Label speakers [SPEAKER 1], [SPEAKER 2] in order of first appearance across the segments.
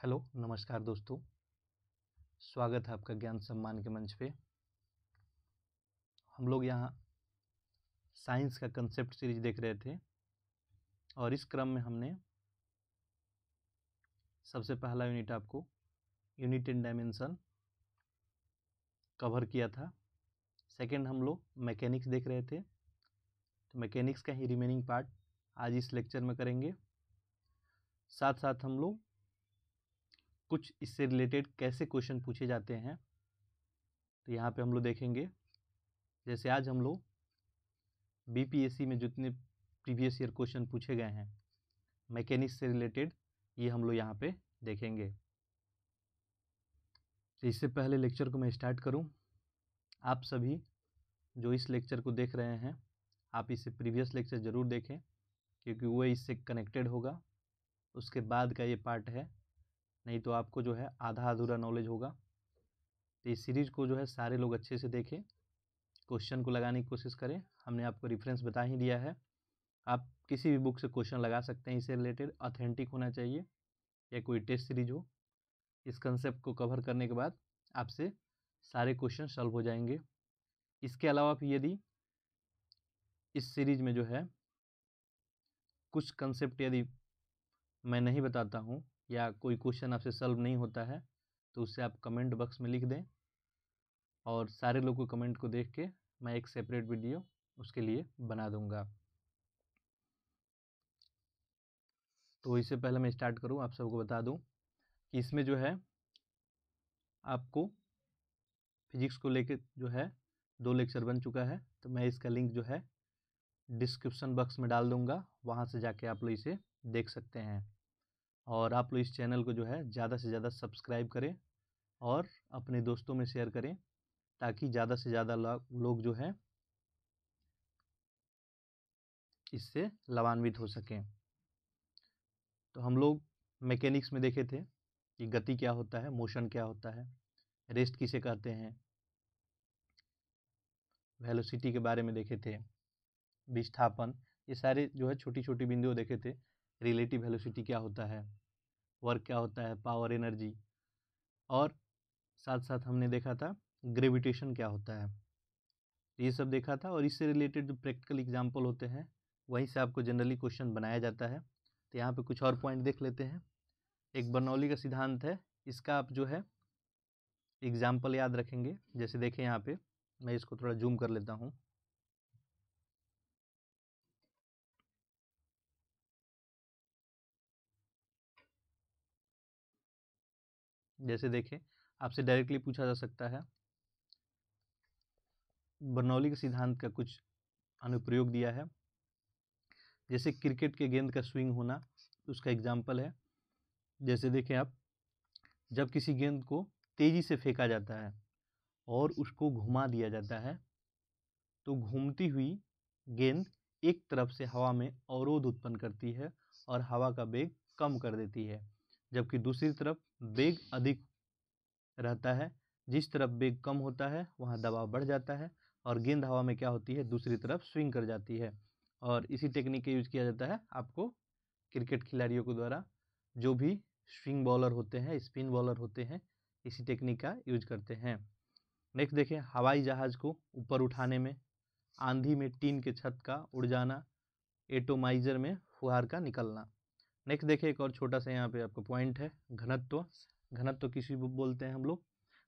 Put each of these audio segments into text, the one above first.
[SPEAKER 1] Hello, नमस्कार दोस्तों। स्वागत है आपका ज्ञान सम्मान के मंच पे। हम लोग यहाँ साइंस का कंसेप्ट सीरीज देख रहे थे और इस क्रम में हमने सबसे पहला यूनिट आपको यूनिट इन डायमेंशन कवर किया था। सेकंड हम लोग मैकेनिक्स देख रहे थे, तो मैकेनिक्स का ही रिमेनिंग पार्ट आज इस लेक्चर में करेंगे। साथ साथ हम लोग कुछ इससे रिलेटेड कैसे क्वेश्चन पूछे जाते हैं तो यहाँ पे हम लोग देखेंगे। जैसे आज हम लोग बीपीएससी में जितने प्रीवियस ईयर क्वेश्चन पूछे गए हैं मैकेनिक्स से रिलेटेड, ये हम लोग यहाँ पे देखेंगे। तो इससे पहले लेक्चर को मैं स्टार्ट करूं, आप सभी जो इस लेक्चर को देख रहे हैं आप इससे प्रीवियस लेक्चर ज़रूर देखें क्योंकि वो इससे कनेक्टेड होगा। उसके बाद का ये पार्ट है, नहीं तो आपको जो है आधा अधूरा नॉलेज होगा। तो इस सीरीज़ को जो है सारे लोग अच्छे से देखें, क्वेश्चन को लगाने की कोशिश करें। हमने आपको रेफरेंस बता ही दिया है, आप किसी भी बुक से क्वेश्चन लगा सकते हैं। इससे रिलेटेड ऑथेंटिक होना चाहिए या कोई टेस्ट सीरीज हो। इस कंसेप्ट को कवर करने के बाद आपसे सारे क्वेश्चन सॉल्व हो जाएंगे। इसके अलावा भी यदि इस सीरीज में जो है कुछ कंसेप्ट यदि मैं नहीं बताता हूँ या कोई क्वेश्चन आपसे सॉल्व नहीं होता है तो उससे आप कमेंट बॉक्स में लिख दें और सारे लोग को कमेंट को देख के मैं एक सेपरेट वीडियो उसके लिए बना दूंगा। तो इससे पहले मैं स्टार्ट करूँ, आप सबको बता दूं कि इसमें जो है आपको फिजिक्स को लेकर जो है 2 लेक्चर बन चुका है, तो मैं इसका लिंक जो है डिस्क्रिप्शन बॉक्स में डाल दूंगा, वहां से जाके आप लोग इसे देख सकते हैं। और आप लोग इस चैनल को जो है ज़्यादा से ज़्यादा सब्सक्राइब करें और अपने दोस्तों में शेयर करें ताकि ज़्यादा से ज़्यादा लोग जो है इससे लाभान्वित हो सकें। तो हम लोग मैकेनिक्स में देखे थे कि गति क्या होता है, मोशन क्या होता है, रेस्ट किसे कहते हैं, वेलोसिटी के बारे में देखे थे, विस्थापन, ये सारे जो है छोटी छोटी बिंदुओं देखे थे। रिलेटिव वेलोसिटी क्या होता है, वर्क क्या होता है, पावर एनर्जी, और साथ साथ हमने देखा था ग्रेविटेशन क्या होता है, ये सब देखा था। और इससे रिलेटेड जो प्रैक्टिकल एग्जाम्पल होते हैं वहीं से आपको जनरली क्वेश्चन बनाया जाता है। तो यहाँ पे कुछ और पॉइंट देख लेते हैं। एक बर्नौली का सिद्धांत है, इसका आप जो है एग्जाम्पल याद रखेंगे। जैसे देखें यहाँ पे, मैं इसको थोड़ा जूम कर लेता हूँ। जैसे देखें, आपसे डायरेक्टली पूछा जा सकता है, बर्नौली के सिद्धांत का कुछ अनुप्रयोग दिया है। जैसे क्रिकेट के गेंद का स्विंग होना, उसका एग्जाम्पल है। जैसे देखें आप, जब किसी गेंद को तेजी से फेंका जाता है और उसको घुमा दिया जाता है तो घूमती हुई गेंद एक तरफ से हवा में अवरोध उत्पन्न करती है और हवा का वेग कम कर देती है, जबकि दूसरी तरफ वेग अधिक रहता है। जिस तरफ वेग कम होता है वहाँ दबाव बढ़ जाता है और गेंद हवा में क्या होती है, दूसरी तरफ स्विंग कर जाती है। और इसी टेक्निक का यूज किया जाता है आपको क्रिकेट खिलाड़ियों के द्वारा, जो भी स्विंग बॉलर होते हैं, स्पिन बॉलर होते हैं, इसी टेक्निक का यूज करते हैं। नेक्स्ट देखें, हवाई जहाज को ऊपर उठाने में, आंधी में टीन के छत का उड़ जाना, एटोमाइजर में फुहार का निकलना। नेक्स्ट देखिए, एक और छोटा सा यहाँ पे आपको पॉइंट है, घनत्व। घनत्व किसी को बोलते हैं हम लोग।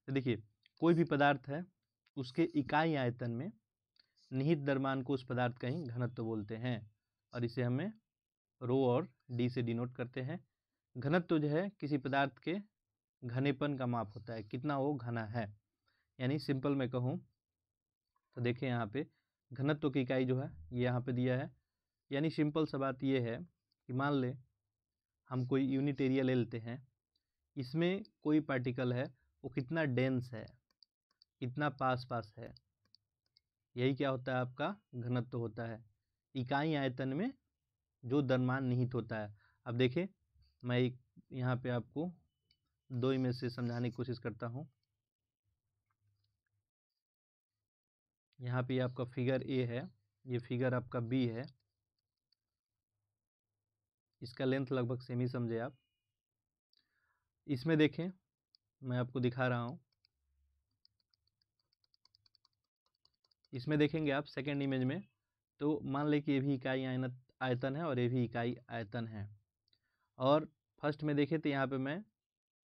[SPEAKER 1] तो देखिए, कोई भी पदार्थ है उसके इकाई आयतन में निहित द्रव्यमान को उस पदार्थ का ही घनत्व बोलते हैं और इसे हमें रो और डी से डिनोट करते हैं। घनत्व जो है किसी पदार्थ के घनेपन का माप होता है, कितना वो घना है। यानी सिंपल में कहूँ तो देखिए यहाँ पे घनत्व की इकाई जो है ये यहाँ पे दिया है। यानी सिंपल सा बात ये है कि मान ले हम कोई यूनिट एरिया ले लेते हैं, इसमें कोई पार्टिकल है वो कितना डेंस है, कितना पास पास है, यही क्या होता है, आपका घनत्व होता है। इकाई आयतन में जो द्रव्यमान निहित होता है। अब देखिए, मैं एक यहाँ पे आपको 2 इमेज से समझाने की कोशिश करता हूँ। यहाँ पे आपका फिगर ए है, ये फिगर आपका बी है। इसका लेंथ लगभग सेम ही समझे आप। इसमें देखें, मैं आपको दिखा रहा हूँ, इसमें देखेंगे आप सेकेंड इमेज में, तो मान लें कि ये भी इकाई आयतन है और ये भी इकाई आयतन है। और फर्स्ट में देखें तो यहाँ पे मैं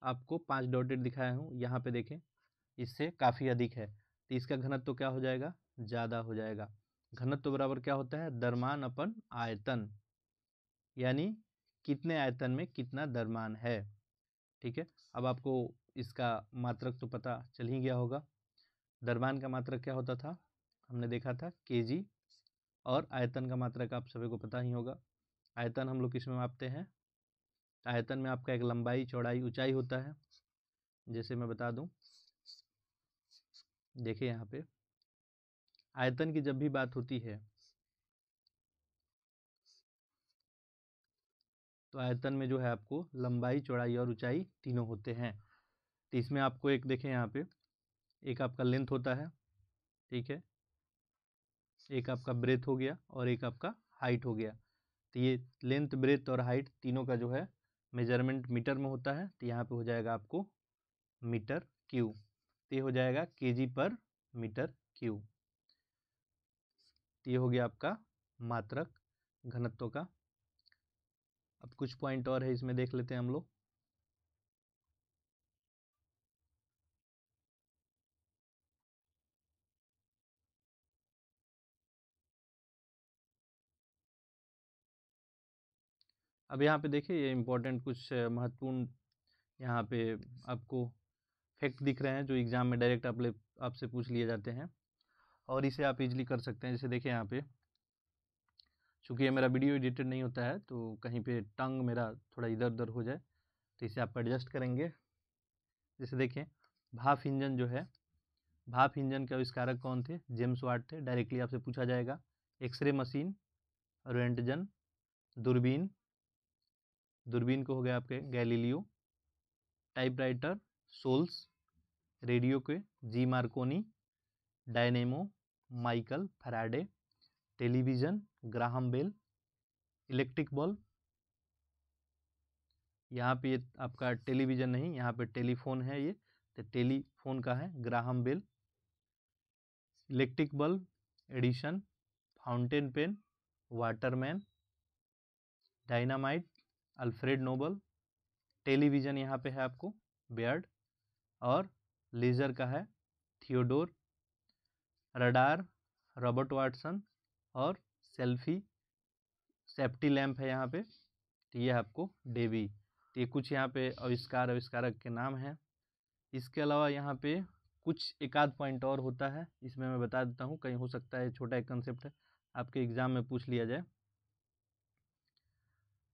[SPEAKER 1] आपको 5 डॉटेड दिखाया हूँ, यहाँ पे देखें इससे काफ़ी अधिक है, तो इसका घनत्व तो क्या हो जाएगा, ज़्यादा हो जाएगा। घनत्व तो बराबर क्या होता है, द्रव्यमान अपन आयतन, यानी कितने आयतन में कितना द्रव्यमान है। ठीक है, अब आपको इसका मात्रक तो पता चल ही गया होगा। द्रव्यमान का मात्रक क्या होता था, हमने देखा था केजी, और आयतन का मात्रक आप सभी को पता ही होगा। आयतन हम लोग किसमें मापते हैं, आयतन में आपका एक लंबाई, चौड़ाई, ऊंचाई होता है। जैसे मैं बता दूं, देखिए यहाँ पे आयतन की जब भी बात होती है तो आयतन में जो है आपको लंबाई, चौड़ाई और ऊंचाई तीनों होते हैं। तो इसमें आपको एक देखें यहाँ पे, एक आपका लेंथ होता है, ठीक है, एक आपका ब्रेथ हो गया और एक आपका हाइट हो गया। तो ये लेंथ, ब्रेथ और हाइट तीनों का जो है मेजरमेंट मीटर में होता है। तो यहाँ पे हो जाएगा आपको मीटर क्यूब, तो ये हो जाएगा केजी पर मीटर क्यूब। तो ये हो गया आपका मात्रक घनत्व का। अब कुछ पॉइंट और है, इसमें देख लेते हैं हम लोग। अब यहाँ पे देखिए, ये इम्पोर्टेंट कुछ महत्वपूर्ण यहाँ पे आपको फैक्ट दिख रहे हैं जो एग्जाम में डायरेक्ट आपसे पूछ लिए जाते हैं, और इसे आप इजीली कर सकते हैं। जैसे देखिए यहाँ पे, चूँकि ये मेरा वीडियो एडिटेड नहीं होता है तो कहीं पे टंग मेरा थोड़ा इधर उधर हो जाए, तो इसे आप एडजस्ट करेंगे। जैसे देखें, भाप इंजन जो है, भाप इंजन के आविष्कारक कौन थे, जेम्स वाट थे। डायरेक्टली आपसे पूछा जाएगा। एक्सरे मशीन, रोएंटजन, दूरबीन, दूरबीन को हो गया आपके गैलीलियो, टाइपराइटर सोल्स, रेडियो के G Marconi, dynamo Michael Faraday, television Graham Bell, electric bulb, यहाँ पे ये आपका टेलीविज़न नहीं, यहाँ पे टेलीफोन है, ये तो टेलीफोन का है Graham Bell, electric bulb Edison, fountain pen Waterman, dynamite Alfred Nobel, television यहाँ पे है आपको बेयर्ड, और लेज़र का है थियोडोर, रडार रॉबर्ट वाटसन, और सेफ्टी लैंप है यहाँ पे, तो ये आपको डेवी। तो ये कुछ यहाँ पे आविष्कारक के नाम हैं। इसके अलावा यहाँ पे कुछ एक आध पॉइंट और होता है, इसमें मैं बता देता हूँ, कहीं हो सकता है छोटा एक कंसेप्ट है, आपके एग्जाम में पूछ लिया जाए।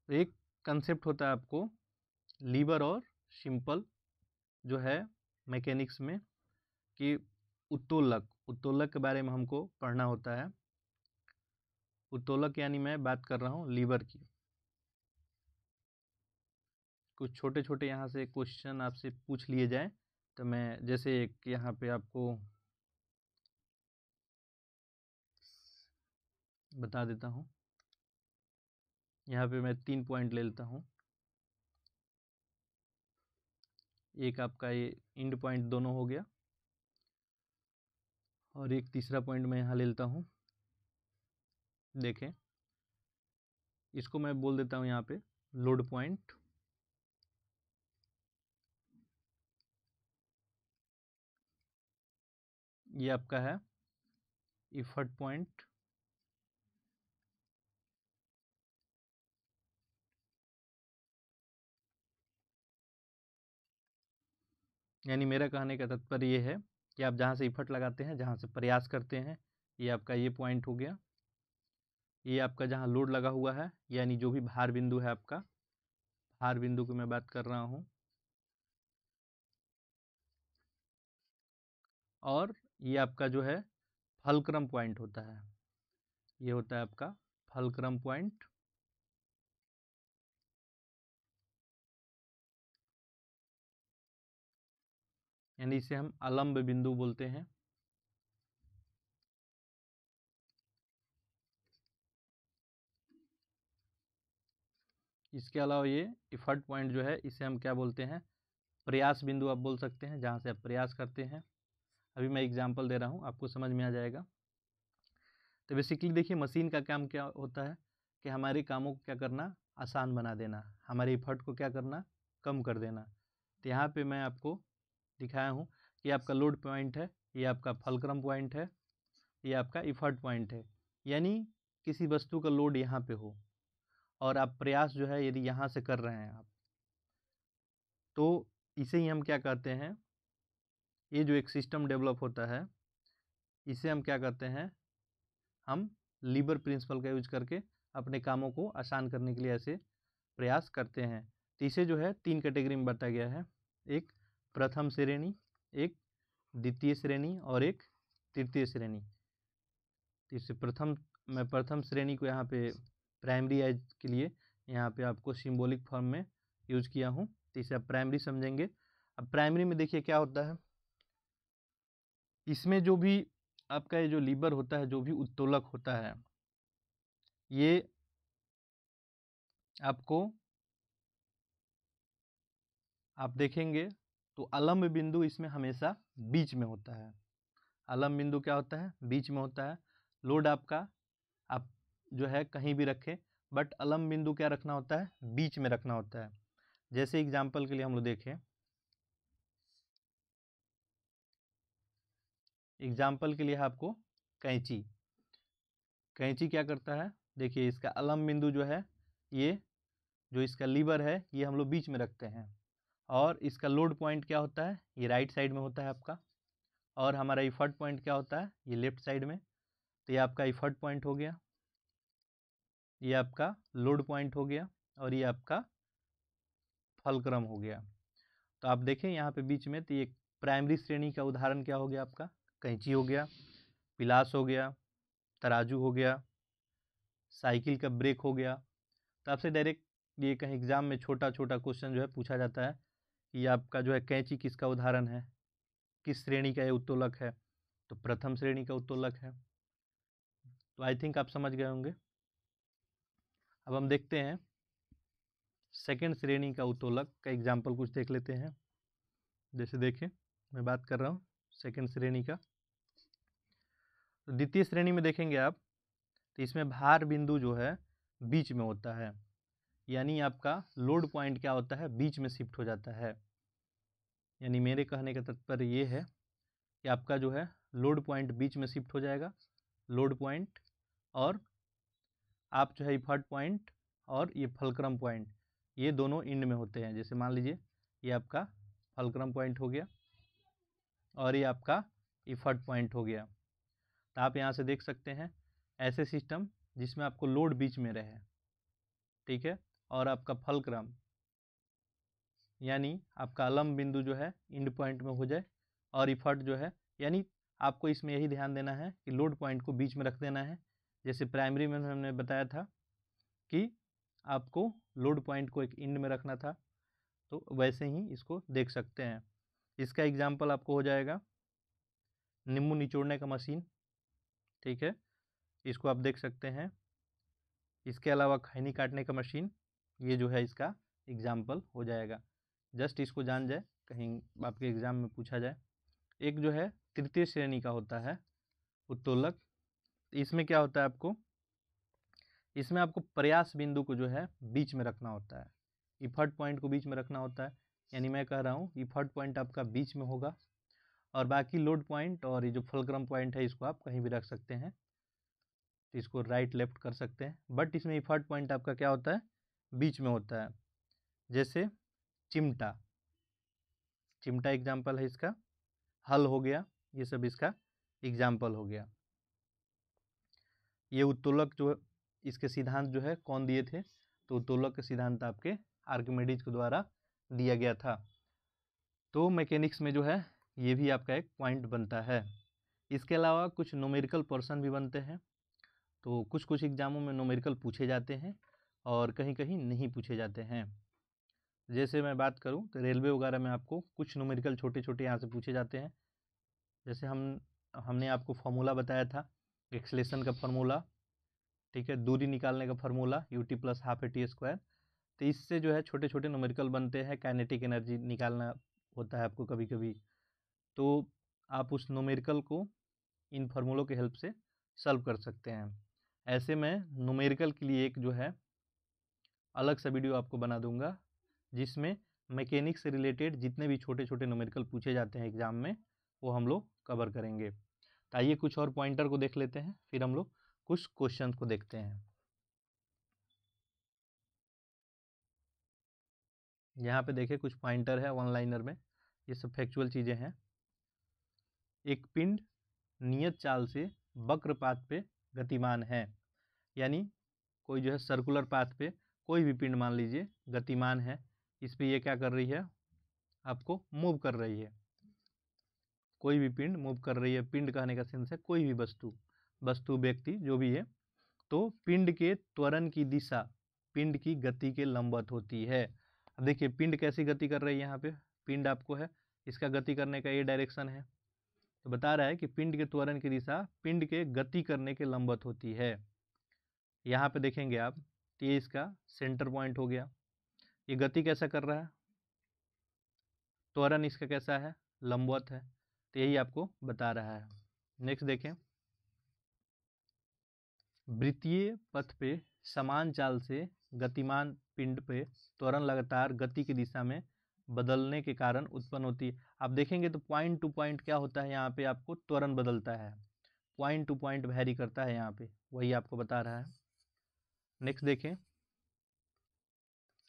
[SPEAKER 1] तो एक कंसेप्ट होता है आपको लीवर और सिंपल जो है मैकेनिक्स में, कि उत्तोलक के बारे में हमको पढ़ना होता है। उत्तोलक यानी मैं बात कर रहा हूँ लीवर की। कुछ छोटे छोटे यहाँ से क्वेश्चन आपसे पूछ लिए जाए, तो मैं जैसे एक यहाँ पे आपको बता देता हूँ। यहाँ पे मैं 3 पॉइंट ले लेता हूँ। एक आपका ये इंड पॉइंट दोनों हो गया, और एक तीसरा पॉइंट मैं यहाँ ले लेता हूँ। देखें, इसको मैं बोल देता हूँ यहाँ पे लोड पॉइंट, ये आपका है इफर्ट पॉइंट, यानी मेरा कहने का तात्पर्य ये है कि आप जहाँ से इफर्ट लगाते हैं, जहाँ से प्रयास करते हैं, ये आपका ये पॉइंट हो गया। ये आपका जहाँ लोड लगा हुआ है, यानी जो भी भार बिंदु है आपका, भार बिंदु की मैं बात कर रहा हूँ। और ये आपका जो है फलक्रम पॉइंट होता है, ये होता है आपका फलक्रम पॉइंट। यानी इसे हम अलंब बिंदु बोलते हैं। इसके अलावा ये इफर्ट पॉइंट जो है, इसे हम क्या बोलते हैं, प्रयास बिंदु आप बोल सकते हैं, जहाँ से आप प्रयास करते हैं। अभी मैं एग्जाम्पल दे रहा हूँ, आपको समझ में आ जाएगा। तो बेसिकली देखिए, मशीन का काम क्या होता है कि हमारे कामों को क्या करना, आसान बना देना, हमारे एफर्ट को क्या करना, कम कर देना। तो यहाँ पे मैं आपको दिखाया हूँ कि आपका लोड पॉइंट है, ये आपका फलक्रम पॉइंट है, ये आपका एफर्ट पॉइंट है। यानी किसी वस्तु का लोड यहाँ पे हो और आप प्रयास जो है यदि यहाँ से कर रहे हैं आप, तो इसे ही हम क्या कहते हैं, ये जो एक सिस्टम डेवलप होता है, इसे हम क्या कहते हैं, हम लीवर प्रिंसिपल का यूज करके अपने कामों को आसान करने के लिए ऐसे प्रयास करते हैं। तो इसे जो है 3 कैटेगरी में बांटा गया है, एक प्रथम श्रेणी, एक द्वितीय श्रेणी और एक तृतीय श्रेणी। तो इससे मैं प्रथम श्रेणी को यहाँ पे प्राइमरी एज के लिए यहाँ पे आपको सिंबॉलिक फॉर्म में यूज किया हूँ, तो इसे आप प्राइमरी समझेंगे। अब प्राइमरी में देखिए क्या होता है, इसमें जो भी आपका ये जो लीवर होता है, जो भी उत्तोलक होता है, ये आपको आप देखेंगे तो अलम्ब बिंदु इसमें हमेशा बीच में होता है। अलम्ब बिंदु क्या होता है, बीच में होता है। लोड आपका आप जो है कहीं भी रखें, बट अलम्ब बिंदु क्या रखना होता है, बीच में रखना होता है। जैसे एग्जाम्पल के लिए हम लोग देखें, एग्जाम्पल के लिए आपको कैंची क्या करता है, देखिए इसका अलम्ब बिंदु जो है, ये जो इसका लीवर है ये हम लोग बीच में रखते हैं, और इसका लोड पॉइंट क्या होता है, ये राइट साइड में होता है आपका, और हमारा इफर्ट पॉइंट क्या होता है, ये लेफ्ट साइड में। तो ये आपका इफर्ट पॉइंट हो गया, ये आपका लोड पॉइंट हो गया, और ये आपका फलक्रम हो गया। तो आप देखें यहाँ पे बीच में, तो ये प्राइमरी श्रेणी का उदाहरण क्या हो गया, आपका कैंची हो गया, पिलास हो गया, तराजू हो गया, साइकिल का ब्रेक हो गया। तो आपसे डायरेक्ट ये कहीं एग्जाम में छोटा छोटा क्वेश्चन जो है पूछा जाता है कि आपका जो है कैंची किसका उदाहरण है, किस श्रेणी का ये उत्तोलक है, तो प्रथम श्रेणी का उत्तोलक है। तो आई थिंक आप समझ गए होंगे। अब हम देखते हैं सेकंड श्रेणी का उत्तोलक का एग्जाम्पल कुछ देख लेते हैं। जैसे देखें, मैं बात कर रहा हूँ सेकंड श्रेणी का। तो द्वितीय श्रेणी में देखेंगे आप, तो इसमें भार बिंदु जो है बीच में होता है, यानी आपका लोड पॉइंट क्या होता है, बीच में शिफ्ट हो जाता है। यानी मेरे कहने का तात्पर्य ये है कि आपका जो है लोड पॉइंट बीच में शिफ्ट हो जाएगा, लोड पॉइंट, और आप जो है इफर्ट पॉइंट और ये फलक्रम पॉइंट, ये दोनों इंड में होते हैं। जैसे मान लीजिए ये आपका फलक्रम पॉइंट हो गया और ये आपका इफर्ट पॉइंट हो गया। तो आप यहाँ से देख सकते हैं ऐसे सिस्टम जिसमें आपको लोड बीच में रहे, ठीक है, और आपका फलक्रम यानी आपका अलम्ब बिंदु जो है इंड पॉइंट में हो जाए, और इफर्ट जो है, यानी आपको इसमें यही ध्यान देना है कि लोड पॉइंट को बीच में रख देना है। जैसे प्राइमरी में हमने बताया था कि आपको लोड पॉइंट को एक इंड में रखना था, तो वैसे ही इसको देख सकते हैं। इसका एग्जाम्पल आपको हो जाएगा नींबू निचोड़ने का मशीन, ठीक है, इसको आप देख सकते हैं। इसके अलावा खैनी काटने का मशीन, ये जो है इसका एग्जाम्पल हो जाएगा। जस्ट इसको जान जाए, कहीं आपके एग्जाम में पूछा जाए। एक जो है तृतीय श्रेणी का होता है उत्तोलक, इसमें क्या होता है आपको, इसमें आपको प्रयास बिंदु को जो है बीच में रखना होता है, इफर्ट पॉइंट को बीच में रखना होता है। यानी मैं कह रहा हूँ इफर्ट पॉइंट आपका बीच में होगा, और बाकी लोड पॉइंट और ये जो फलक्रम पॉइंट है इसको आप कहीं भी रख सकते हैं, तो इसको राइट लेफ्ट कर सकते हैं, बट इसमें इफर्ट पॉइंट आपका क्या होता है, बीच में होता है। जैसे चिमटा एग्जाम्पल है इसका, हल हो गया, ये सब इसका एग्जाम्पल हो गया। ये उत्तोलक जो इसके सिद्धांत जो है कौन दिए थे, तो उत्तोलक के सिद्धांत आपके आर्किमिडीज के द्वारा दिया गया था। तो मैकेनिक्स में जो है ये भी आपका एक पॉइंट बनता है। इसके अलावा कुछ न्यूमेरिकल पोर्शन भी बनते हैं, तो कुछ एग्जामों में न्यूमेरिकल पूछे जाते हैं और कहीं कहीं नहीं पूछे जाते हैं। जैसे मैं बात करूं तो रेलवे वगैरह में आपको कुछ न्यूमेरिकल छोटे छोटे यहाँ से पूछे जाते हैं। जैसे हमने आपको फार्मूला बताया था, एक्सेलेरेशन का फार्मूला, ठीक है, दूरी निकालने का फार्मूला ut + ½ at²। तो इससे जो है छोटे छोटे न्यूमेरिकल बनते हैं, काइनेटिक एनर्जी निकालना होता है आपको कभी कभी, तो आप उस न्यूमेरिकल को इन फार्मूलों के हेल्प से सॉल्व कर सकते हैं। ऐसे में न्यूमेरिकल के लिए एक जो है अलग सा वीडियो आपको बना दूंगा, जिसमें मैकेनिक्स से रिलेटेड जितने भी छोटे छोटे न्यूमेरिकल पूछे जाते हैं एग्जाम में वो हम लोग कवर करेंगे। तो आइए कुछ और पॉइंटर को देख लेते हैं, फिर हम लोग कुछ क्वेश्चन को देखते हैं। यहाँ पे देखिए कुछ पॉइंटर है वन लाइनर में, ये सब फैक्चुअल चीज़ें हैं। एक पिंड नियत चाल से वक्र पाथ पे गतिमान है, यानी कोई जो है सर्कुलर पाथ पे कोई भी पिंड मान लीजिए गतिमान है, इस पे ये क्या कर रही है, आपको मूव कर रही है। कोई भी पिंड मूव कर रही है, पिंड कहने का सेंस है कोई भी वस्तु व्यक्ति जो भी है, तो पिंड के त्वरण की दिशा पिंड की गति के लंबवत होती है। अब देखिए पिंड कैसी गति कर रही है, यहाँ पे पिंड आपको है, इसका गति करने का ये डायरेक्शन है, तो बता रहा है कि पिंड के त्वरण की दिशा पिंड के गति करने के लंबवत होती है। यहाँ पे देखेंगे आप, तो ये इसका सेंटर पॉइंट हो गया। ये गति कैसा कर रहा है, त्वरण इसका कैसा है, लंबवत है, तो यही आपको बता रहा है। नेक्स्ट देखें, वृत्तीय पथ पे समान चाल से गतिमान पिंड पे त्वरण लगातार गति की दिशा में बदलने के कारण उत्पन्न होती है। आप देखेंगे तो पॉइंट टू पॉइंट क्या होता है, यहाँ पे आपको त्वरण बदलता है, पॉइंट टू पॉइंट वैरी करता है यहाँ पे, वही आपको बता रहा है। नेक्स्ट देखें,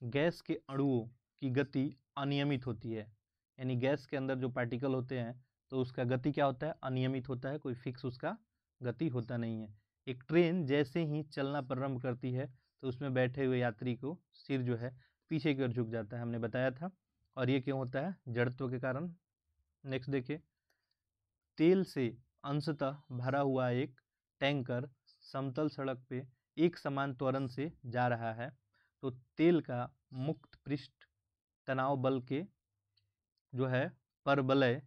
[SPEAKER 1] गैस के अणुओं की गति अनियमित होती है, यानी गैस के अंदर जो पार्टिकल होते हैं तो उसका गति क्या होता है, अनियमित होता है, कोई फिक्स उसका गति होता नहीं है। एक ट्रेन जैसे ही चलना प्रारंभ करती है तो उसमें बैठे हुए यात्री को सिर जो है पीछे की ओर झुक जाता है, हमने बताया था, और ये क्यों होता है, जड़त्व के कारण। नेक्स्ट देखिए, तेल से अंशतः भरा हुआ एक टैंकर समतल सड़क पे एक समान त्वरण से जा रहा है, तो तेल का मुक्त पृष्ठ तनाव बल के जो है परवलय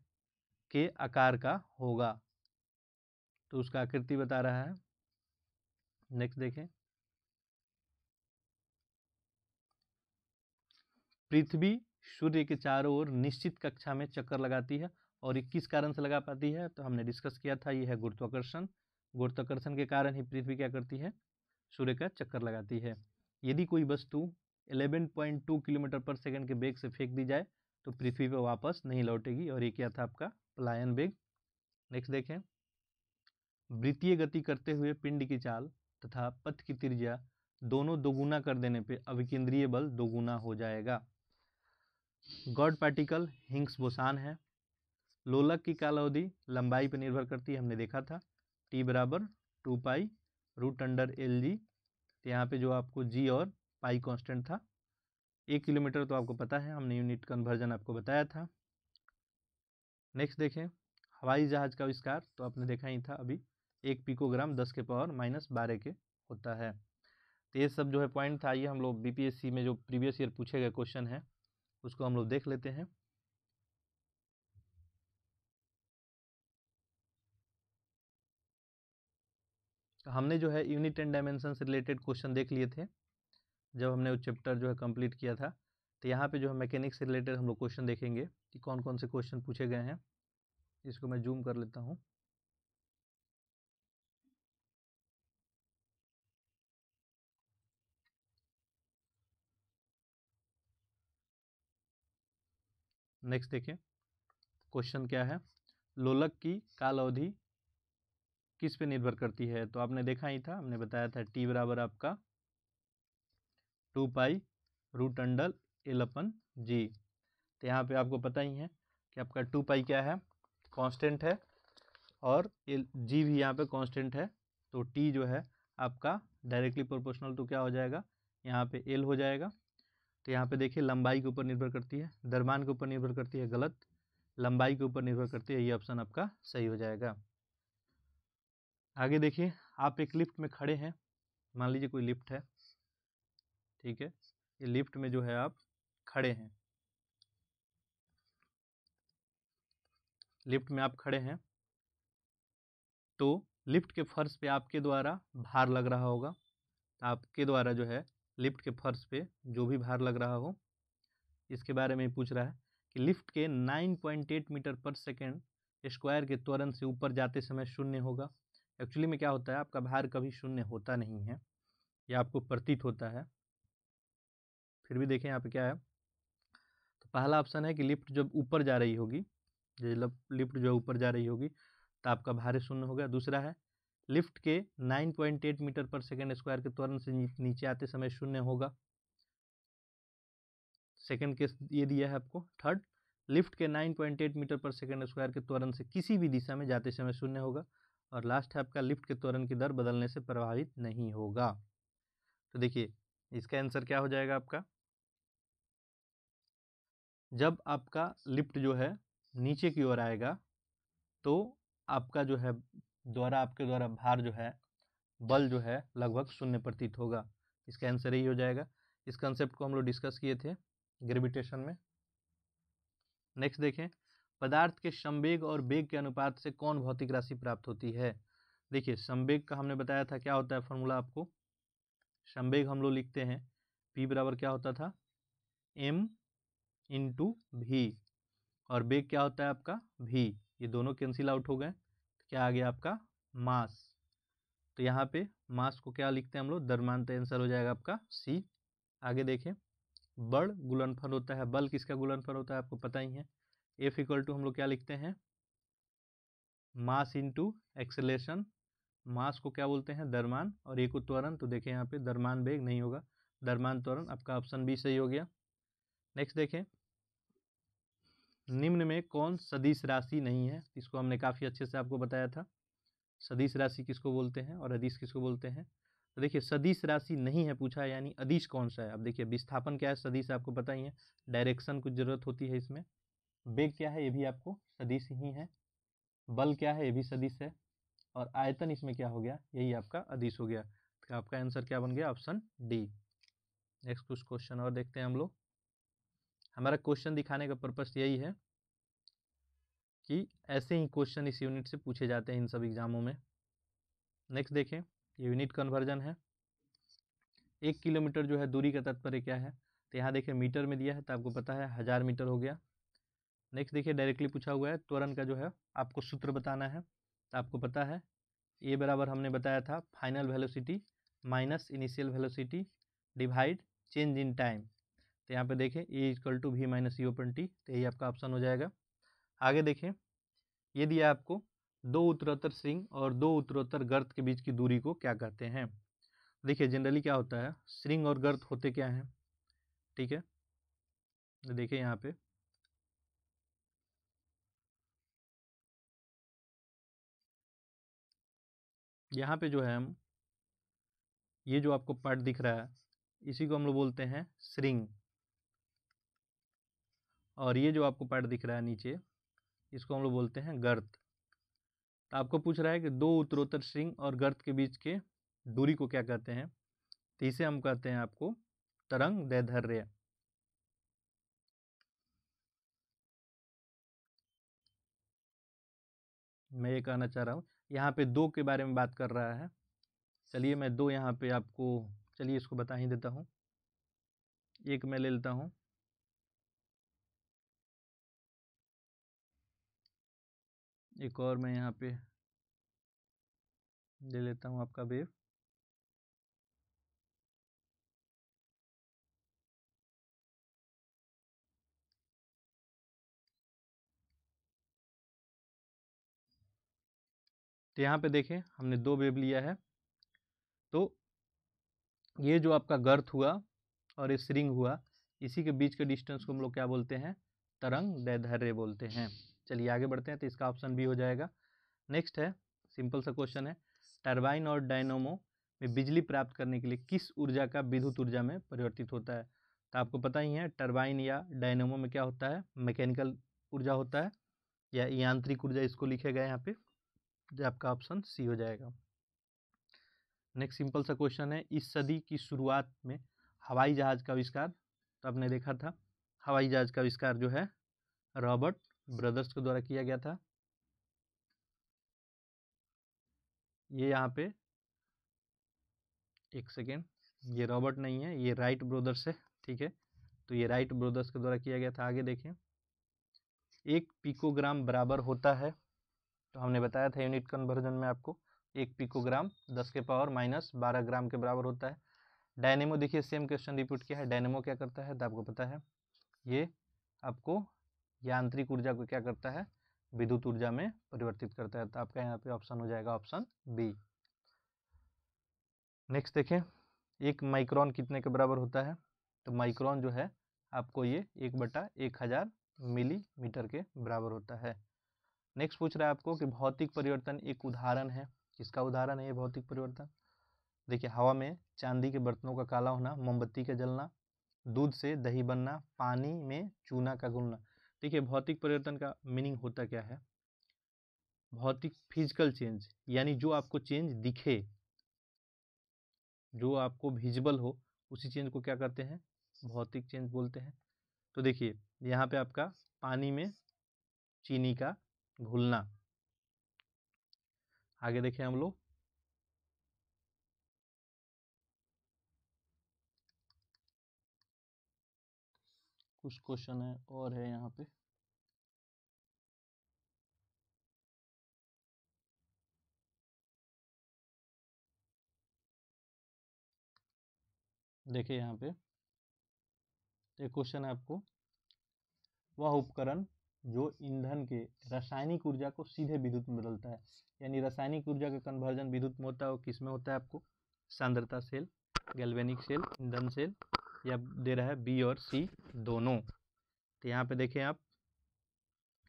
[SPEAKER 1] के आकार का होगा, तो उसका आकृति बता रहा है। नेक्स्ट देखें, पृथ्वी सूर्य के चारों ओर निश्चित कक्षा में चक्कर लगाती है, और ये किस कारण से लगा पाती है, तो हमने डिस्कस किया था, ये है गुरुत्वाकर्षण। गुरुत्वाकर्षण के कारण ही पृथ्वी क्या करती है, सूर्य का चक्कर लगाती है। यदि कोई वस्तु 11.2 किलोमीटर पर सेकंड के वेग से फेंक दी जाए तो पृथ्वी पर वापस नहीं लौटेगी, और ये क्या था आपका पलायन वेग। नेक्स्ट देखें, वृत्तीय गति करते हुए पिंड की चाल तथा पथ की त्रिज्या दोनों दोगुना कर देने पे अभिकेंद्रीय बल दोगुना हो जाएगा। गॉड पार्टिकल हिग्स बोसान है। लोलक की काल अवधि लंबाई पर निर्भर करती है, हमने देखा था, टी बराबर 2 pi root under L g, तो यहाँ पे जो आपको जी और पाई कांस्टेंट था। 1 किलोमीटर तो आपको पता है, हमने यूनिट कन्वर्जन आपको बताया था। नेक्स्ट देखें, हवाई जहाज का आविष्कार, तो आपने देखा ही था अभी, 1 पिकोग्राम 10 के पावर -12 के होता है। तो ये सब जो है पॉइंट था। आइए हम लोग बीपीएससी में जो प्रीवियस ईयर पूछे गए क्वेश्चन है उसको हम लोग देख लेते हैं। तो हमने जो है यूनिट एंड डायमेंशन से रिलेटेड क्वेश्चन देख लिए थे जब हमने वो चैप्टर जो है कंप्लीट किया था। तो यहाँ पे जो है मैकेनिक्स से रिलेटेड हम लोग क्वेश्चन देखेंगे कि कौन कौन से क्वेश्चन पूछे गए हैं। इसको मैं जूम कर लेता हूँ। नेक्स्ट देखिए, क्वेश्चन क्या है, लोलक की काल अवधि किस पे निर्भर करती है, तो आपने देखा ही था, हमने बताया था टी बराबर आपका 2 pi root under L upon g. तो यहाँ पे आपको पता ही है कि आपका 2 पाई क्या है, कांस्टेंट है, और एल जी भी यहाँ पे कांस्टेंट है, तो टी जो है आपका डायरेक्टली प्रोपोर्शनल तो क्या हो जाएगा, यहाँ पे एल हो जाएगा। तो यहाँ पे देखिए लंबाई के ऊपर निर्भर करती है, द्रव्यमान के ऊपर निर्भर करती है, गलत, लंबाई के ऊपर निर्भर करती है, ये ऑप्शन आपका सही हो जाएगा। आगे देखिए, आप एक लिफ्ट में खड़े हैं, मान लीजिए कोई लिफ्ट है, ठीक है, ये लिफ्ट में जो है आप खड़े हैं, लिफ्ट में आप खड़े हैं, तो लिफ्ट के फर्श पे आपके द्वारा भार लग रहा होगा, आपके द्वारा जो है लिफ्ट के फर्श पे जो भी भार लग रहा हो, इसके बारे में पूछ रहा है कि लिफ्ट के 9.8 मीटर पर सेकेंड स्क्वायर के त्वरण से ऊपर जाते समय शून्य होगा। एक्चुअली में क्या होता है, आपका भार कभी शून्य होता नहीं है, यह आपको प्रतीत होता है। फिर भी देखें यहाँ पे क्या है, तो पहला ऑप्शन है कि लिफ्ट जब ऊपर जा रही होगी, लिफ्ट जो ऊपर जा रही होगी तो आपका भार शून्य होगा। दूसरा है लिफ्ट के 9.8 मीटर पर सेकेंड स्क्वायर के त्वरण से नीचे आते समय शून्य होगा। सेकेंड केस ये दिया है आपको। थर्ड, लिफ्ट के 9.8 मीटर पर सेकेंड स्क्वायर के त्वरण से किसी भी दिशा में जाते समय शून्य होगा। और लास्ट है आपका लिफ्ट के त्वरण की दर बदलने से प्रभावित नहीं होगा। तो देखिए इसका आंसर क्या हो जाएगा आपका, जब आपका लिफ्ट जो है नीचे की ओर आएगा तो आपका जो है आपके द्वारा भार जो है, बल जो है लगभग शून्य प्रतीत होगा। इसका आंसर यही हो जाएगा। इस कंसेप्ट को हम लोग डिस्कस किए थे ग्रेविटेशन में। नेक्स्ट देखें, पदार्थ के संवेग और वेग के अनुपात से कौन भौतिक राशि प्राप्त होती है। देखिए संवेग का हमने बताया था क्या होता है फॉर्मूला आपको। संवेग हम लोग लिखते हैं P बराबर क्या होता था, m इंटू भी, और वेग क्या होता है आपका v। ये दोनों कैंसिल आउट हो गए तो क्या आ गया आपका मास। तो यहाँ पे मास को क्या लिखते हैं हम लोग, द्रव्यमान। तो आंसर हो जाएगा आपका C। आगे देखें, बल गुणनफल होता है, बल किसका गुणनफल होता है आपको पता ही है। F इक्वल टू हम लोग क्या लिखते हैं, मास इंटू एक्सेलेरेशन। मास को क्या बोलते हैं, द्रव्यमान, और एक को त्वरण। तो देखें यहाँ पे द्रव्यमान वेग नहीं होगा, द्रव्यमान त्वरण। आपका ऑप्शन बी सही हो गया। नेक्स्ट देखें, निम्न में कौन सदिश राशि नहीं है। इसको हमने काफ़ी अच्छे से आपको बताया था, सदिश राशि किसको बोलते हैं और अदिश किसको बोलते हैं। तो देखिए सदिश राशि नहीं है पूछा है, यानी अदिश कौन सा है। अब देखिए विस्थापन क्या है, सदिश आपको पता ही है, डायरेक्शन कुछ जरूरत होती है इसमें। वेग क्या है, ये भी आपको सदिश ही है। बल क्या है, ये भी सदिश है। और आयतन इसमें क्या हो गया, यही आपका अदिश हो गया। तो आपका आंसर क्या बन गया, ऑप्शन डी। नेक्स्ट कुछ क्वेश्चन और देखते हैं हम लोग। हमारा क्वेश्चन दिखाने का पर्पस यही है कि ऐसे ही क्वेश्चन इस यूनिट से पूछे जाते हैं इन सब एग्जामों में। नेक्स्ट देखें, ये यूनिट कन्वर्जन है। 1 किलोमीटर जो है दूरी का तात्पर्य क्या है, तो यहाँ देखिए मीटर में दिया है तो आपको पता है 1000 मीटर हो गया। नेक्स्ट देखिए डायरेक्टली पूछा हुआ है त्वरण का जो है आपको सूत्र बताना है। तो आपको पता है ए बराबर हमने बताया था final velocity minus initial velocity divide change in time. तो यहाँ पे देखें a equal to v minus u upon t, तो यही आपका ऑप्शन हो जाएगा। आगे देखें, ये दिया आपको दो उत्तरोत्तर श्रृंग और दो उत्तरोत्तर गर्त के बीच की दूरी को क्या कहते हैं। देखिए जनरली क्या होता है, श्रृंग और गर्त होते क्या हैं, ठीक है। तो देखिए यहाँ पे जो है हम, ये जो आपको पार्ट दिख रहा है इसी को हम लोग बोलते हैं श्रृंग, और ये जो आपको पार्ट दिख रहा है नीचे इसको हम लोग बोलते हैं गर्त। तो आपको पूछ रहा है कि दो उत्तरोत्तर श्रृंग और गर्त के बीच के दूरी को क्या कहते हैं, तो इसे हम कहते हैं आपको तरंग दैर्ध्य। मैं ये कहना चाह रहा हूँ, यहाँ पे दो के बारे में बात कर रहा है। चलिए मैं दो यहाँ पे आपको, चलिए इसको बता ही देता हूँ। एक मैं ले लेता हूँ, एक और मैं यहाँ पे ले लेता हूँ आपका वेव। तो यहाँ पे देखें हमने दो वेव लिया है। तो ये जो आपका गर्त हुआ और ये श्रृंग हुआ, इसी के बीच के डिस्टेंस को हम लोग क्या बोलते हैं, तरंग दैर्ध्य बोलते हैं। चलिए आगे बढ़ते हैं, तो इसका ऑप्शन बी हो जाएगा। नेक्स्ट है, सिंपल सा क्वेश्चन है, टरबाइन और डायनोमो में बिजली प्राप्त करने के लिए किस ऊर्जा का विद्युत ऊर्जा में परिवर्तित होता है। तो आपको पता ही है टरबाइन या डायनोमो में क्या होता है, मैकेनिकल ऊर्जा होता है या यांत्रिक ऊर्जा, इसको लिखेगा यहाँ पे, जो आपका ऑप्शन सी हो जाएगा। नेक्स्ट सिंपल सा क्वेश्चन है, इस सदी की शुरुआत में हवाई जहाज का आविष्कार, तो आपने देखा था हवाई जहाज का आविष्कार जो है रॉबर्ट ब्रदर्स के द्वारा किया गया था। ये यहाँ पे एक सेकेंड, ये रॉबर्ट नहीं है, ये राइट ब्रदर्स है, ठीक है। तो ये राइट ब्रदर्स के द्वारा किया गया था। आगे देखें, 1 पिकोग्राम बराबर होता है, तो हमने बताया था यूनिट कन्वर्जन में आपको 1 पिकोग्राम 10⁻⁻12 ग्राम के बराबर होता है। डायनेमो देखिए सेम क्वेश्चन रिपीट किया है। डायनेमो क्या करता है तो आपको पता है, ये आपको यांत्रिक ऊर्जा को क्या करता है, विद्युत ऊर्जा में परिवर्तित करता है। तो आपका यहाँ पे ऑप्शन हो जाएगा ऑप्शन बी। नेक्स्ट देखें, 1 माइक्रोन कितने के बराबर होता है, तो माइक्रोन जो है आपको ये 1/1000 मिलीमीटर के बराबर होता है। नेक्स्ट पूछ रहा है आपको कि भौतिक परिवर्तन एक उदाहरण है, किसका उदाहरण है ये भौतिक परिवर्तन। देखिए, हवा में चांदी के बर्तनों का काला होना, मोमबत्ती का जलना, दूध से दही बनना, पानी में चूना का घुलना। देखिए, भौतिक परिवर्तन का मीनिंग होता क्या है, भौतिक फिजिकल चेंज, यानी जो आपको चेंज दिखे, जो आपको विजिबल हो, उसी चेंज को क्या कहते हैं, भौतिक चेंज बोलते हैं। तो देखिए यहाँ पे आपका पानी में चीनी का घुलना। आगे देखें हम लोग, कुछ क्वेश्चन है और है यहाँ पे। देखिए यहाँ पे एक क्वेश्चन है आपको, वह उपकरण जो ईंधन के रासायनिक ऊर्जा को सीधे विद्युत में बदलता है, यानी रासायनिक ऊर्जा का कन्वर्जन विद्युत में होता है, वो किस में होता है आपको, सांद्रता सेल, गैल्वेनिक सेल, ईंधन सेल, या दे रहा है बी और सी दोनों। तो यहाँ पे देखें आप,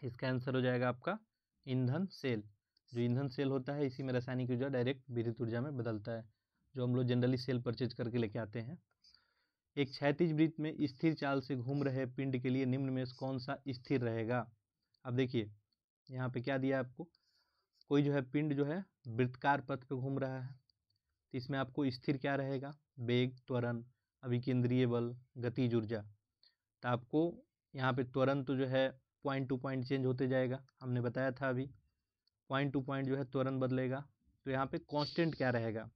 [SPEAKER 1] इसका आंसर हो जाएगा आपका ईंधन सेल। जो ईंधन सेल होता है, इसी में रासायनिक ऊर्जा डायरेक्ट विद्युत ऊर्जा में बदलता है, जो हम लोग जनरली सेल परचेज करके लेके आते हैं। एक क्षैतिज वृत्त में स्थिर चाल से घूम रहे पिंड के लिए निम्न में से कौन सा स्थिर रहेगा। अब देखिए यहाँ पे क्या दिया है आपको, कोई जो है पिंड जो है वृत्तकार पथ पे घूम रहा है, तो इसमें आपको स्थिर क्या रहेगा, वेग, त्वरण, अभिकेंद्रीय बल, गतिज ऊर्जा। तो आपको यहाँ पे त्वरण तो जो है पॉइंट टू पॉइंट चेंज होते जाएगा, हमने बताया था अभी, पॉइंट टू पॉइंट जो है त्वरण बदलेगा। तो यहाँ पे कांस्टेंट क्या रहेगा,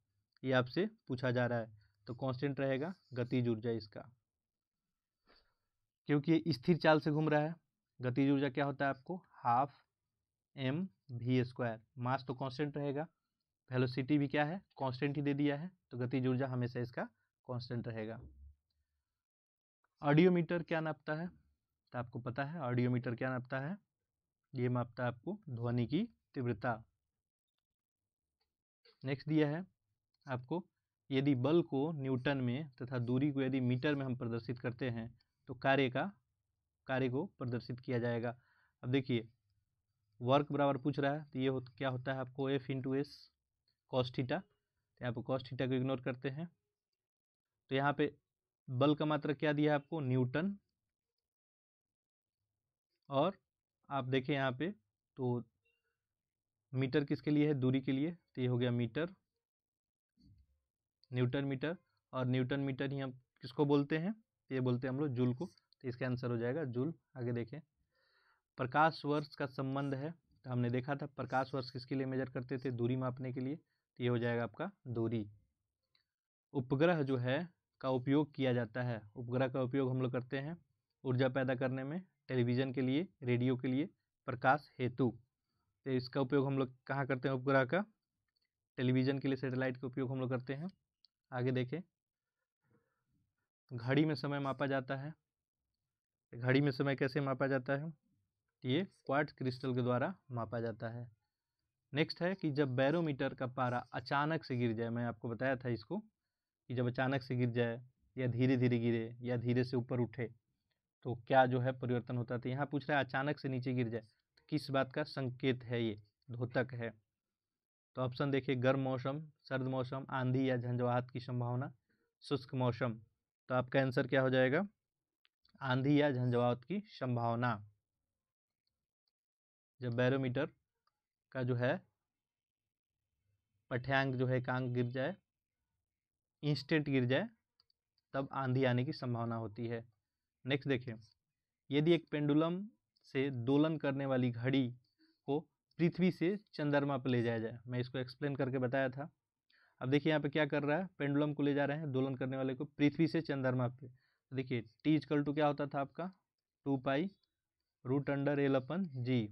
[SPEAKER 1] ये आपसे पूछा जा रहा है, तो कांस्टेंट रहेगा गतिज ऊर्जा इसका, क्योंकि ये स्थिर चाल से घूम रहा है। गतिज ऊर्जा क्या होता है आपको, 12mv²। मास तो कांस्टेंट रहेगा, वेलोसिटी भी क्या है, कांस्टेंट ही दे दिया है, तो गतिज ऊर्जा हमेशा इसका कांस्टेंट रहेगा। ऑडियोमीटर क्या नापता है, तो आपको पता है ऑडियोमीटर क्या नापता है, ये मापता है आपको ध्वनि की तीव्रता। नेक्स्ट दिया है आपको, यदि बल को न्यूटन में तथा दूरी को यदि मीटर में हम प्रदर्शित करते हैं, तो कार्य को प्रदर्शित किया जाएगा। अब देखिए वर्क बराबर पूछ रहा है, तो ये क्या होता है आपको, F × S cos थीटा। तो यहाँ पे cos थीटा को इग्नोर करते हैं, तो यहाँ पे बल का मात्रक क्या दिया है आपको, न्यूटन, और आप देखें यहाँ पे तो मीटर किसके लिए है, दूरी के लिए, तो ये हो गया मीटर, न्यूटन मीटर, और न्यूटन मीटर ही हम किसको बोलते हैं, ये बोलते हैं हम लोग जूल को, तो इसका आंसर हो जाएगा जूल। आगे देखें, प्रकाश वर्ष का संबंध है, तो हमने देखा था प्रकाश वर्ष किसके लिए मेजर करते थे, दूरी मापने के लिए, तो ये हो जाएगा आपका दूरी। उपग्रह जो है का उपयोग किया जाता है, उपग्रह का उपयोग हम लोग करते हैं ऊर्जा पैदा करने में, टेलीविज़न के लिए, रेडियो के लिए, प्रकाश हेतु। तो इसका उपयोग हम लोग कहाँ करते हैं, उपग्रह का, टेलीविज़न के लिए सैटेलाइट का उपयोग हम लोग करते हैं। आगे देखें, घड़ी में समय मापा जाता है, घड़ी में समय कैसे मापा जाता है, ये क्वार्ट्ज क्रिस्टल के द्वारा मापा जाता है। नेक्स्ट है कि जब बैरोमीटर का पारा अचानक से गिर जाए, मैं आपको बताया था इसको कि जब अचानक से गिर जाए या धीरे धीरे गिरे या धीरे से ऊपर उठे, तो क्या जो है परिवर्तन होता है। तो यहाँ पूछ रहा है अचानक से नीचे गिर जाए, तो किस बात का संकेत है, ये द्योतक है। तो ऑप्शन देखिए, गर्म मौसम, सर्द मौसम, आंधी या झंझावात की संभावना, शुष्क मौसम। तो आपका आंसर क्या हो जाएगा, आंधी या झंझावात की संभावना। जब बैरोमीटर का जो है पठ्यांक जो है एकांक गिर जाए, इंस्टेंट गिर जाए, तब आंधी आने की संभावना होती है। नेक्स्ट देखिए, यदि एक पेंडुलम से दोलन करने वाली घड़ी को पृथ्वी से चंद्रमा पर ले जाया जाए, मैं इसको एक्सप्लेन करके बताया था। अब देखिए यहाँ पे क्या कर रहा है, पेंडुलम को ले जा रहे हैं दोलन करने वाले को पृथ्वी से चंद्रमा पे। देखिए T = क्या होता था आपका, 2π √L/g।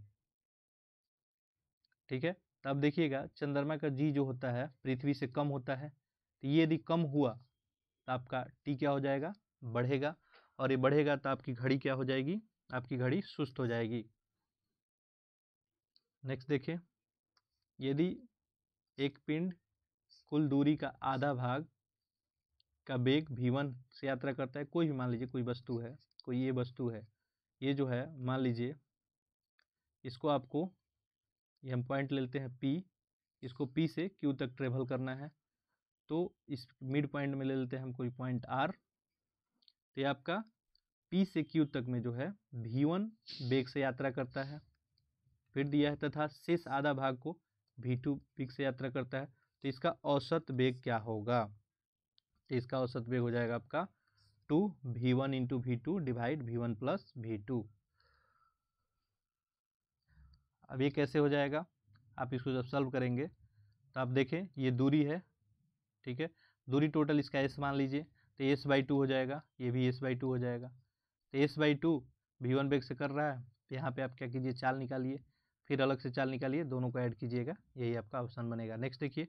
[SPEAKER 1] ठीक है, तब देखिएगा चंद्रमा का जी जो होता है पृथ्वी से कम होता है, तो ये यदि कम हुआ तो आपका टी क्या हो जाएगा, बढ़ेगा, और ये बढ़ेगा तो आपकी घड़ी क्या हो जाएगी, आपकी घड़ी सुस्त हो जाएगी। नेक्स्ट देखिए, यदि एक पिंड कुल दूरी का आधा भाग का वेग v1 से यात्रा करता है, कोई भी मान लीजिए कोई वस्तु है, कोई ये वस्तु है, ये जो है मान लीजिए इसको आपको, ये हम पॉइंट ले लेते हैं P, इसको P से Q तक ट्रेवल करना है, तो इस मिड पॉइंट में ले लेते हैं हम कोई पॉइंट R, तो ये आपका P से Q तक में जो है v1 वेग से यात्रा करता है। फिर दिया है तथा शेष आधा भाग को v2 वेग से यात्रा करता है, तो इसका औसत वेग क्या होगा, तो इसका औसत वेग हो जाएगा आपका 2v1 × v2 divide v1 + v2। अब ये कैसे हो जाएगा, आप इसको जब सॉल्व करेंगे तो आप देखें ये दूरी है, ठीक है, दूरी टोटल इसका s मान लीजिए, तो s/2 हो जाएगा, ये भी s/2 हो जाएगा, तो s/2 v1 वेग से कर रहा है, तो यहाँ पे आप क्या कीजिए, चाल निकालिए, फिर अलग से चाल निकालिए, दोनों को ऐड कीजिएगा, यही आपका ऑप्शन बनेगा। नेक्स्ट देखिए,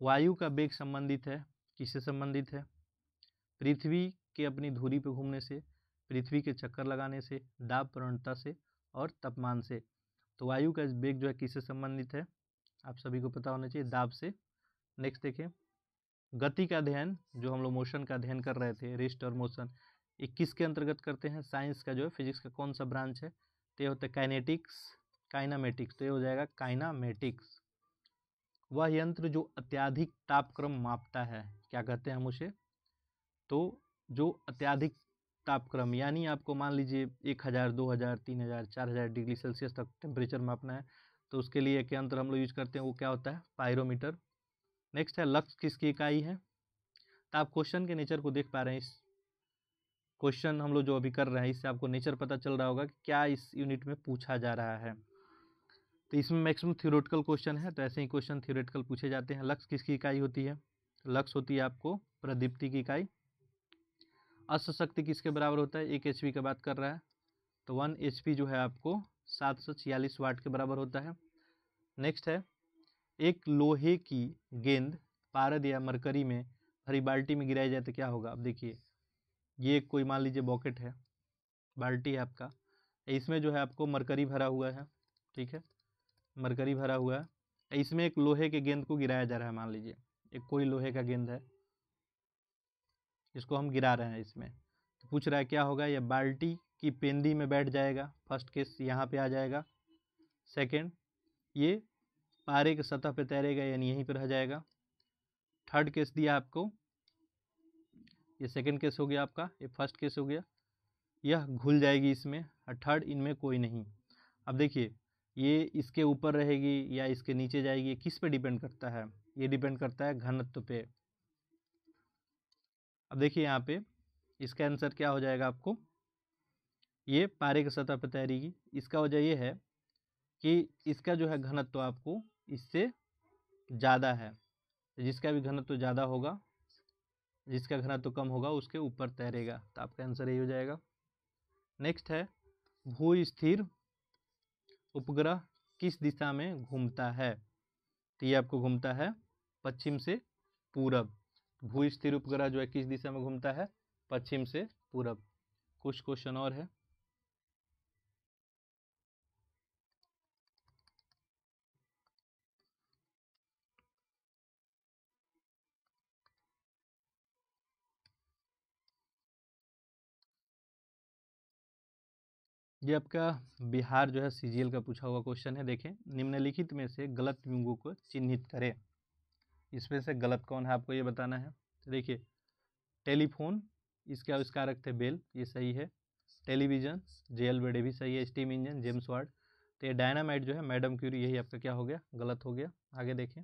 [SPEAKER 1] वायु का वेग संबंधित है, किससे संबंधित है, पृथ्वी के अपनी धुरी पर घूमने से, पृथ्वी के चक्कर लगाने से, दाब प्रवणता से और तापमान से। तो वायु का वेग जो है किससे संबंधित है, आप सभी को पता होना चाहिए, दाब से। नेक्स्ट देखिए, गति का अध्ययन, जो हम लोग मोशन का अध्ययन कर रहे थे, रेस्ट और मोशन, ये किसके अंतर्गत करते हैं, साइंस का जो है, फिजिक्स का कौन सा ब्रांच है, तो ये होता है काइनेटिक्स, काइनामेटिक्स, तो ये हो जाएगा काइनामेटिक्स। वह यंत्र जो अत्यधिक तापक्रम मापता है, क्या कहते हैं हम उसे, तो जो अत्यधिक तापक्रम, यानी आपको मान लीजिए 1000, 2000, 3000, 4000 डिग्री सेल्सियस तक टेम्परेचर मापना है, तो उसके लिए एक यंत्र हम लोग यूज करते हैं, वो क्या होता है, पायरोमीटर। नेक्स्ट है लक्स किसकी इकाई है, तो आप क्वेश्चन के नेचर को देख पा रहे हैं, इस क्वेश्चन हम लोग जो अभी कर रहे हैं इससे आपको नेचर पता चल रहा होगा कि क्या इस यूनिट में पूछा जा रहा है। तो इसमें मैक्सिमम थ्योरेटिकल क्वेश्चन है, तो ऐसे ही क्वेश्चन थ्योरेटिकल पूछे जाते हैं। लक्स किसकी इकाई होती है, लक्स होती है आपको प्रदीप्ति की इकाई। अश्व शक्ति किसके बराबर होता है, 1 HP की बात कर रहा है, तो 1 HP जो है आपको 746 वाट के बराबर होता है। नेक्स्ट है, एक लोहे की गेंद पारद या मरकरी में भरी बाल्टी में गिराई जाए तो क्या होगा। अब देखिए, ये कोई मान लीजिए बॉकेट है, बाल्टी है आपका, इसमें जो है आपको मरकरी भरा हुआ है, ठीक है, मरकरी भरा हुआ है, इसमें एक लोहे के गेंद को गिराया जा रहा है, मान लीजिए एक कोई लोहे का गेंद है, इसको हम गिरा रहे हैं इसमें, तो पूछ रहा है क्या होगा, यह बाल्टी की पेंदी में बैठ जाएगा, फर्स्ट केस यहाँ पे आ जाएगा। सेकंड, ये पारे के सतह पे तैरेगा, यानी यहीं पर रह जाएगा। थर्ड केस दिया आपको, ये सेकंड केस हो गया आपका, ये फर्स्ट केस हो गया, यह घुल जाएगी इसमें, और थर्ड, इनमें कोई नहीं। अब देखिए, ये इसके ऊपर रहेगी या इसके नीचे जाएगी, ये किस पे डिपेंड करता है, ये डिपेंड करता है घनत्व पे। अब देखिए यहाँ पे इसका आंसर क्या हो जाएगा आपको, ये पारे के सतह पर तैरेगी, इसका वजह ये है कि इसका जो है घनत्व आपको इससे ज़्यादा है, जिसका भी घनत्व ज़्यादा होगा, जिसका घनत्व कम होगा उसके ऊपर तैरेगा, तो आपका आंसर यही हो जाएगा। नेक्स्ट है, भू स्थिर उपग्रह किस दिशा में घूमता है, तो ये आपको घूमता है पश्चिम से पूरब। भू स्थिर उपग्रह जो है किस दिशा में घूमता है, पश्चिम से पूरब। कुछ क्वेश्चन और है, ये आपका बिहार जो है CGL का पूछा हुआ क्वेश्चन है। देखें, निम्नलिखित में से गलत बिंदु को चिन्हित करें, इसमें से गलत कौन है आपको ये बताना है। तो देखिए, टेलीफोन, इसके आविष्कारक थे बेल, ये सही है। टेलीविजन, JL बेडे भी सही है। Steam engine, James Watt. तो ये डायनामाइट जो है मैडम क्यूरी, यही आपका क्या हो गया, गलत हो गया। आगे देखें,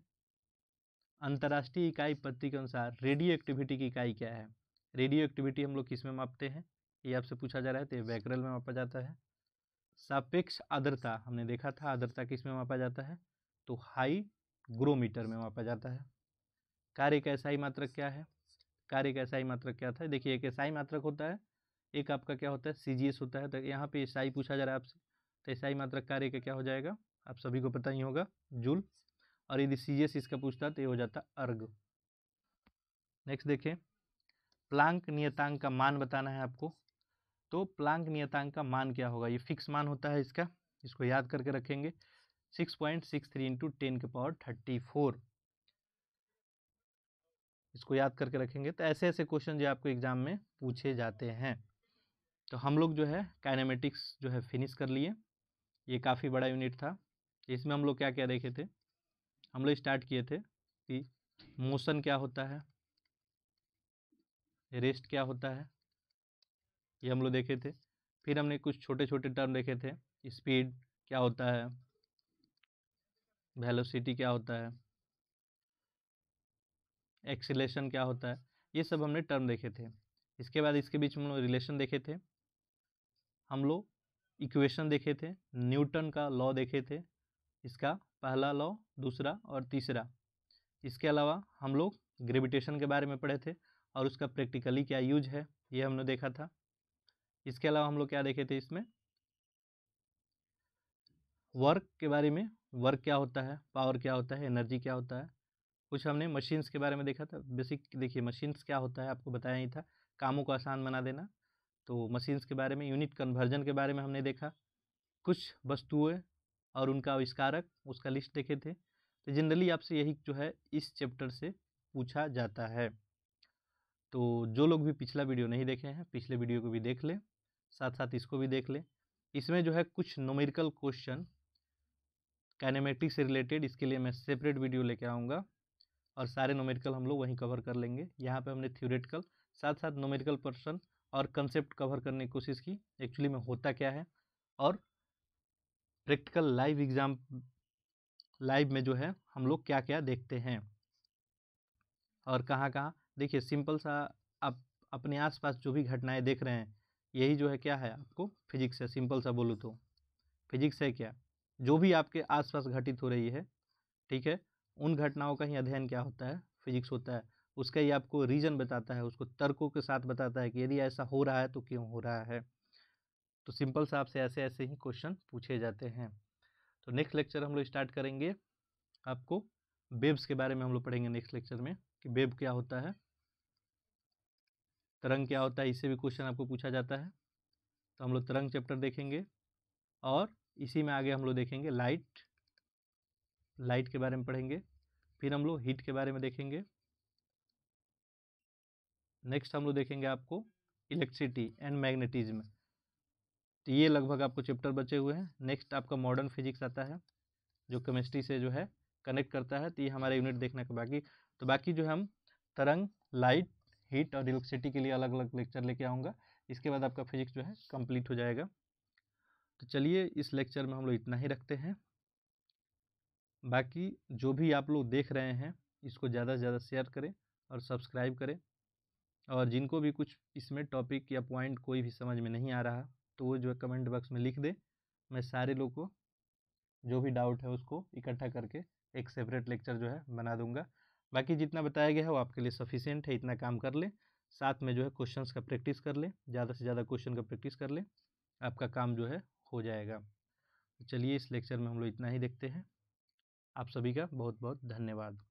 [SPEAKER 1] अंतर्राष्ट्रीय इकाई पद्धति के अनुसार रेडियो एक्टिविटी की इकाई क्या है। रेडियो एक्टिविटी हम लोग किस में मापते हैं, ये आपसे पूछा जा रहा है, तो ये बैकरल में मापा जाता है। सापेक्ष आर्द्रता हमने देखा था, आर्द्रता किस में मापा जाता है, तो हाईग्रोमीटर में मापा जाता है। कार्य का एसआई मात्रक क्या है, कार्य का एसआई मात्रक क्या था, देखिए एक एसआई मात्रक होता है, एक आपका क्या होता है CGS होता है। तो यहाँ पे SI पूछा जा रहा है आपसे, तो SI मात्रक कार्य का क्या हो जाएगा, आप सभी को पता ही होगा, जूल। और यदि CGS इसका पूछता तो ये हो जाता अर्ग। नेक्स्ट देखें, प्लांक नियतांक का मान बताना है आपको। तो प्लांक नियतांक का मान क्या होगा, ये फिक्स मान होता है इसका, इसको याद करके रखेंगे 6.63 × 10⁻34, इसको याद करके रखेंगे। तो ऐसे ऐसे क्वेश्चन जो आपको एग्जाम में पूछे जाते हैं। तो हम लोग जो है काइनेमेटिक्स जो है फिनिश कर लिए, ये काफ़ी बड़ा यूनिट था। इसमें हम लोग क्या क्या देखे थे, हम लोग स्टार्ट किए थे कि मोशन क्या होता है, रेस्ट क्या होता है, ये हम लोग देखे थे। फिर हमने कुछ छोटे छोटे टर्म देखे थे, स्पीड क्या होता है, वेलोसिटी क्या होता है, एक्सीलरेशन क्या होता है, ये सब हमने टर्म देखे थे। इसके बाद इसके बीच में हम लोग रिलेशन देखे थे, हम लोग इक्वेशन देखे थे, न्यूटन का लॉ देखे थे, इसका पहला लॉ, दूसरा और तीसरा। इसके अलावा हम लोग ग्रेविटेशन के बारे में पढ़े थे और उसका प्रैक्टिकली क्या यूज है ये हमने देखा था। इसके अलावा हम लोग क्या देखे थे, इसमें वर्क के बारे में, वर्क क्या होता है, पावर क्या होता है, एनर्जी क्या होता है। कुछ हमने मशीन्स के बारे में देखा था। बेसिक देखिए मशीन्स क्या होता है आपको बताया ही था, कामों को आसान बना देना। तो मशीन्स के बारे में, यूनिट कन्वर्जन के बारे में हमने देखा, कुछ वस्तुएं और उनका आविष्कारक, उसका लिस्ट देखे थे। तो जनरली आपसे यही जो है इस चैप्टर से पूछा जाता है। तो जो लोग भी पिछला वीडियो नहीं देखे हैं, पिछले वीडियो को भी देख लें, साथ साथ इसको भी देख लें। इसमें जो है कुछ न्यूमेरिकल क्वेश्चन काइनेमेटिक्स से रिलेटेड, इसके लिए मैं सेपरेट वीडियो लेके आऊँगा और सारे न्यूमेरिकल हम लोग वहीं कवर कर लेंगे। यहाँ पे हमने थ्योरेटिकल साथ साथ न्यूमेरिकल पर्सन और कंसेप्ट कवर करने की कोशिश की, एक्चुअली में होता क्या है, और प्रैक्टिकल लाइव एग्जाम, लाइव में जो है हम लोग क्या क्या देखते हैं और कहाँ कहाँ। देखिए सिंपल सा, आप अपने आसपास जो भी घटनाएं देख रहे हैं, यही जो है क्या है आपको फिजिक्स है। सिंपल सा बोलूँ तो फिजिक्स है क्या, जो भी आपके आसपास घटित हो रही है, ठीक है, उन घटनाओं का ही अध्ययन क्या होता है, फिजिक्स होता है। उसका ही आपको रीजन बताता है, उसको तर्कों के साथ बताता है कि यदि ऐसा हो रहा है तो क्यों हो रहा है। तो सिंपल सा आपसे ऐसे ऐसे ही क्वेश्चन पूछे जाते हैं। तो नेक्स्ट लेक्चर हम लोग स्टार्ट करेंगे, आपको वेव्स के बारे में हम लोग पढ़ेंगे नेक्स्ट लेक्चर में, कि वेव क्या होता है, तरंग क्या होता है, इससे भी क्वेश्चन आपको पूछा जाता है। तो हम लोग तरंग चैप्टर देखेंगे और इसी में आगे हम लोग देखेंगे लाइट, लाइट के बारे में पढ़ेंगे। फिर हम लोग हीट के बारे में देखेंगे। नेक्स्ट हम लोग देखेंगे आपको इलेक्ट्रिसिटी एंड मैग्नेटिज्म। तो ये लगभग आपको चैप्टर बचे हुए हैं। नेक्स्ट आपका मॉडर्न फिजिक्स आता है, जो केमिस्ट्री से जो है कनेक्ट करता है। तो ये हमारे यूनिट देखने का बाकी, तो बाकी जो हम तरंग, लाइट, हीट और इलेक्ट्रिसिटी के लिए अलग अलग लेक्चर लेके आऊँगा। इसके बाद आपका फिजिक्स जो है कंप्लीट हो जाएगा। तो चलिए इस लेक्चर में हम लोग इतना ही रखते हैं। बाकी जो भी आप लोग देख रहे हैं, इसको ज़्यादा से ज़्यादा शेयर करें और सब्सक्राइब करें। और जिनको भी कुछ इसमें टॉपिक या पॉइंट कोई भी समझ में नहीं आ रहा, तो वो जो है कमेंट बॉक्स में लिख दे। मैं सारे लोग को जो भी डाउट है उसको इकट्ठा करके एक सेपरेट लेक्चर जो है बना दूंगा। बाकी जितना बताया गया है वो आपके लिए सफिशिएंट है, इतना काम कर ले। साथ में जो है क्वेश्चंस का प्रैक्टिस कर ले, ज़्यादा से ज़्यादा क्वेश्चन का प्रैक्टिस कर ले, आपका काम जो है हो जाएगा। तो चलिए इस लेक्चर में हम लोग इतना ही देखते हैं। आप सभी का बहुत बहुत धन्यवाद।